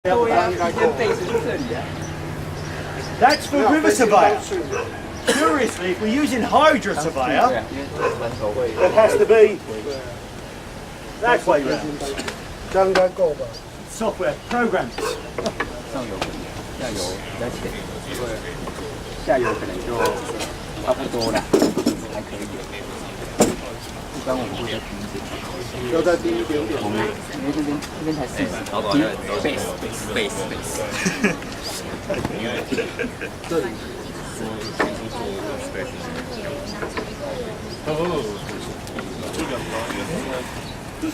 That's for river surveyor. Curiously, if we're using hydro surveyor, it has to be that way round. 这样应该够吧？ Software programs. 上游可能，下游比较浅，下游可能就差不多了，还可以。一般我们会在低一点，要再低一点点。我们因为这边才40，base。这里。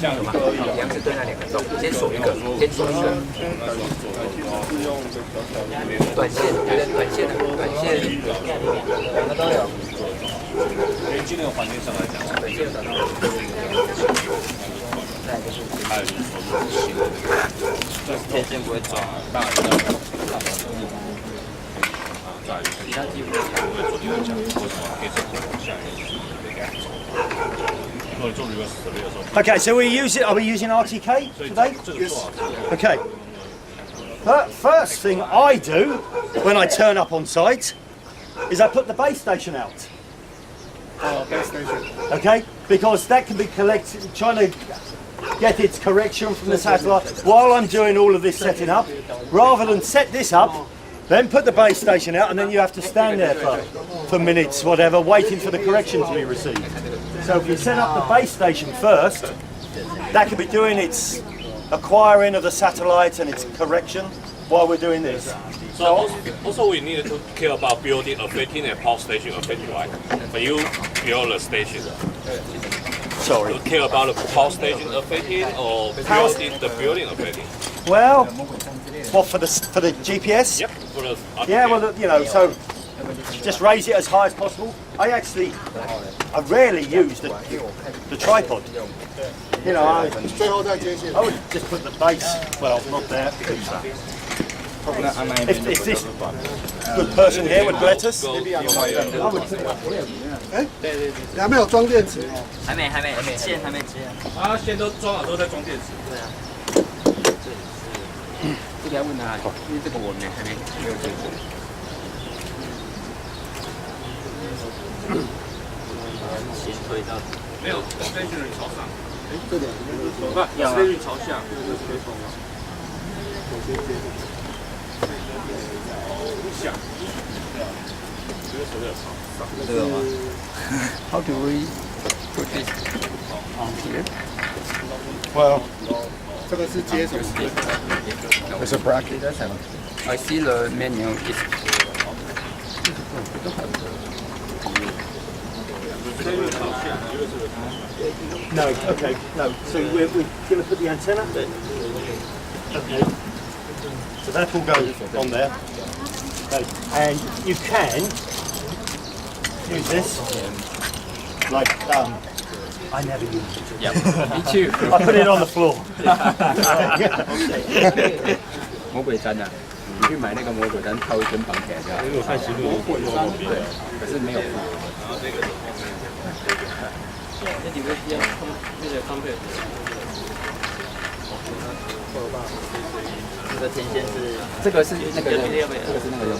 像嘛，一样是对那两个洞，先锁一个，先锁一个。短线，短线，两个都有。根据那个环境上来讲，短线找到。再就是还有就是说新的那个，天线不会抓，当然要在于其他几乎因为昨天讲为什么可以从下一个被赶走。Okay, so are we using RTK today? Yes. Okay. First thing I do when I turn up on site is I put the base station out. Base station. Okay, because that can be collected, trying to get its correction from the satellite while I'm doing all of this setting up, rather than set this up, then put the base station out, and then you have to stand there for minutes, whatever, waiting for the correction to be received. So if you set up the base station first, that could be doing its acquiring of the satellite and its correction while we're doing this. So also we need to care about building, affecting a power station affecting, right? When you build a station, Sorry. you care about the power station affecting or building the building affecting? Well, what for the GPS? Yep. For the Yeah, well, you know, so just raise it as high as possible. I rarely use the tripod. You know, I would just put the base. Well, not there. If this good person here would let us, I would put it up here. 哎，你还没有装电池？还没，线还没接。啊，线都装了，都在装电池。对啊。这个要问他，因为这个我们还没有接过。先推到。没有 ，station 朝上。哎，这两个不，station 朝下。下。这个吗？How do we put this on here? well, 这个是接什么？ there's a bracket. I see the menu is. No, okay, no. So we're going to put the antenna. Okay. So that will go on there. Okay. And you can use this. Like, I never use it. Yeah, me too. I put it on the floor. 魔鬼毡啊，你去买那个魔鬼毡套一根绑起来就好。我看行路，对，可是没有。那你们要那个康佩？这个天线是这个是那个用，这个是那个用，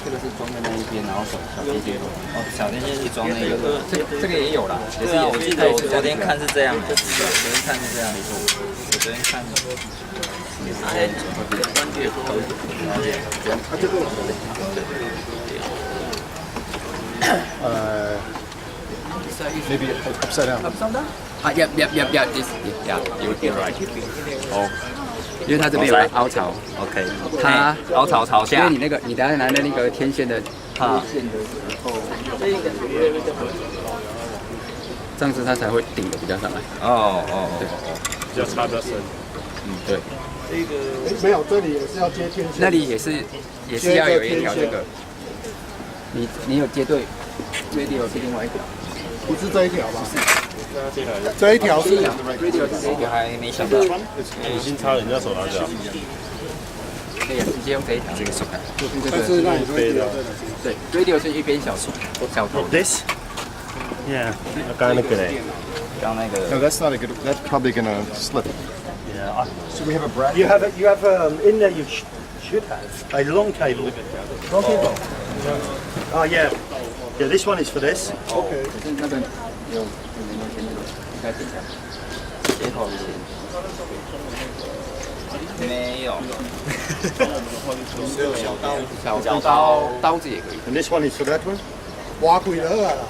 这个是装在那一边，然后小天线。哦，小天线是装那个，这个也有啦，也是有。我记得我昨天看是这样，昨天看是这样，没错。我昨天看。Maybe upside down. Upside down? Yep. This, yeah, you're right. 哦，因为它这边有个凹槽 ，OK， 它凹槽朝下。因为你那个，你等下拿的那个天线的线的时候，这样子它才会顶的比较上来。哦，对，比较差比较深。对。没有，这里也是要接天线。那里也是要有一条这个，你有接对 radio 是另外一条，不是这一条吧？这一条是 radio 是这一条，还没想到，已经插人家手拿着。对呀，直接用这一条，这个手感，但是那你飞的，对 radio 是一边小头 This? Yeah. 刚刚那个嘞，刚那个 No, that's not a good. That's probably gonna slip. Yeah. So we have a bracket. You have in there. You should have a long cable. Long cable. Oh yeah. Yeah, this one is for this. OK。那个有应该点下接口没有，小刀子也可以。 And this one is for that one. 挖开就好啊啦，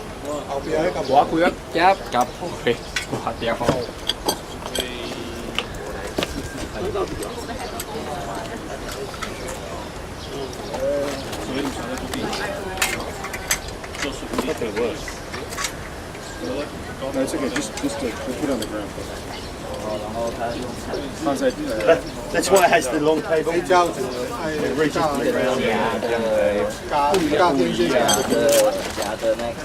后边迄个我开一夹破去，划掉。No, it's okay. Just to put on the ground. 然后它用放在 That's why it has the long cable. 这样子，哎，加电线夹夹的那个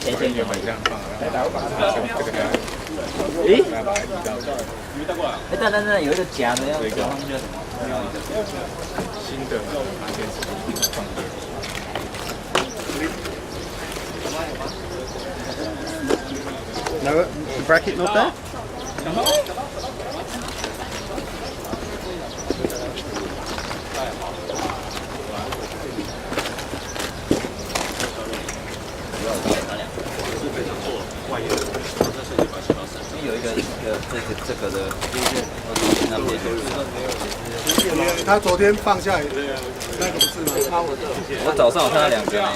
天线原本这样放，然后把它这个诶，但有一个夹的要夹上去叫什么？新的拿电池放电。No, the bracket not there. 有一个这个的，那边他昨天放下来那个不是吗？我早上有看到2个呢，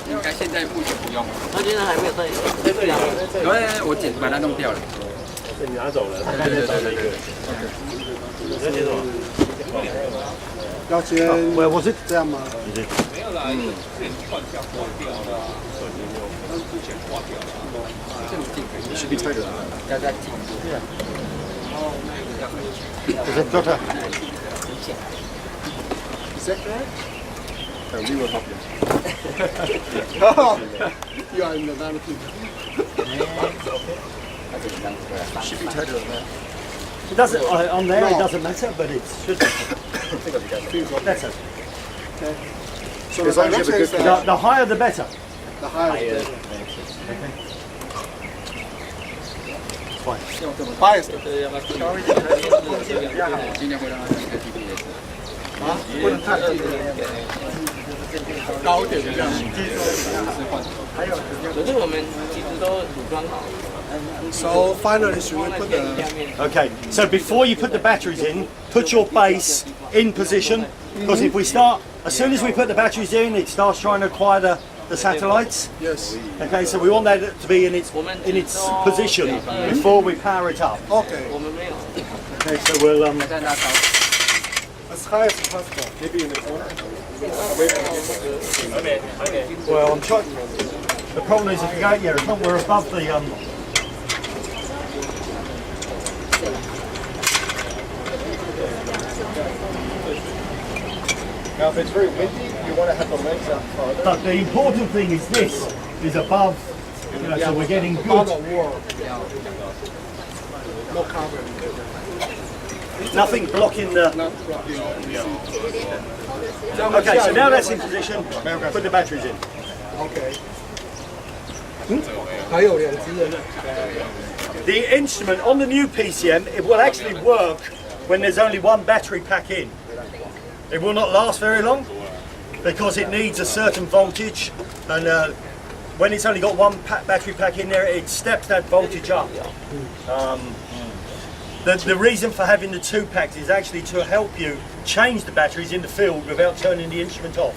应该现在目前不用。他现在还没有在这两个。对，我把它弄掉了。你拿走了。对。你在写什么？要先我是这样吗？没有啦，之前换下挂掉了，手机没有，但是之前挂掉了。You should be tighter. 要再紧。 Is it better? Is that right? We will help you. Oh, you are in the vanity. Should be tighter than that. It doesn't on there. It doesn't matter, but it should. Better. Okay. So the direction is The higher the better. the higher. Fine. Bias. 今天会让它一个 GPS。啊，不能太低，高一点这样。可是我们其实都组装好。 So finally, should we put the? Okay. So before you put the batteries in, put your base in position, because if we start, as soon as we put the batteries in, it starts trying to acquire the satellites. Yes. Okay. So we want that to be in its position before we power it up. Okay. Okay. So we'll As high as possible. Maybe in the corner. Well, I'm trying. The problem is if you go, yeah, it's not. We're above the Now, if it's very windy, you want to have the legs out farther. But the important thing is this is above. You know, so we're getting On good. the wall. No carbon. Nothing blocking the. Not blocking. Okay. So now that's in position. Put the batteries in. Okay. 还有2只人。 The instrument on the new PCM, it will actually work when there's only one battery pack in. It will not last very long because it needs a certain voltage, and when it's only got one battery pack in there, it steps that voltage up. The reason for having the 2 packs is actually to help you change the batteries in the field without turning the instrument off.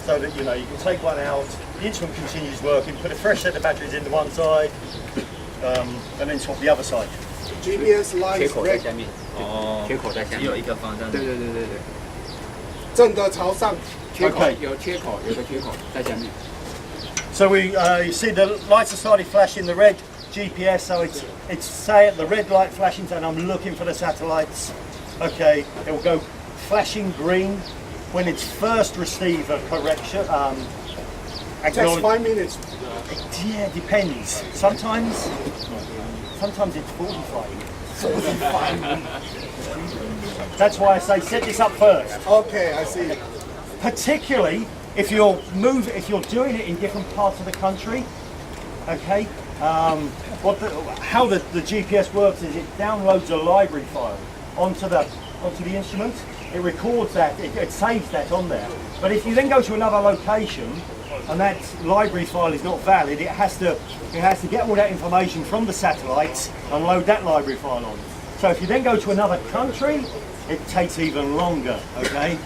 So that you can take one out, the instrument continues working, put a fresh set of batteries into one side, and then swap the other side. GPS line 切 is 口在 red. 下面。哦，切口在下面。只有一个方向。对。正的朝上。切口有切口，有个切口在下面。 So you see the lights are starting flashing the red GPS, so it's say the red light flashing, and I'm looking for the satellites. Okay, it will go flashing green when it's first receive a correction. Takes 5 minutes. Yeah, it depends. Sometimes it's 45. That's why I say set this up first. Okay, I see. Particularly if you're doing it in different parts of the country, okay, how the GPS works is it downloads a library file onto the instrument. It records that, it saves that on there. But if you then go to another location and that library file is not valid, it has to get all that information from the satellites and load that library file on. So if you then go to another country, it takes even longer. Okay.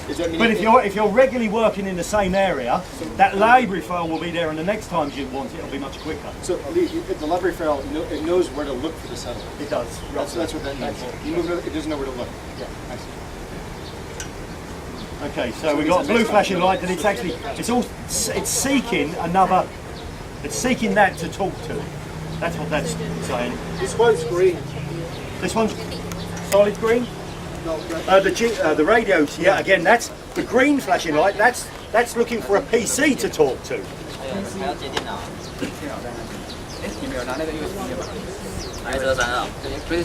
But if you're regularly working in the same area, that library file will be there, and the next time you want it, it'll be much quicker. So the library file, it knows where to look for the satellite. It does. That's what that means. You move it doesn't know where to look. Yeah. I see. Okay, so we've got a blue flashing light, and it's seeking that to talk to. That's what that's saying. This one's green. This one's solid green. No, The radios, yeah, again, that's the green flashing light. That's looking for a PC to talk to. 还要接电脑。电脑在那里。哎，你没有拿那个 USB 的吗？哪一车3号？不是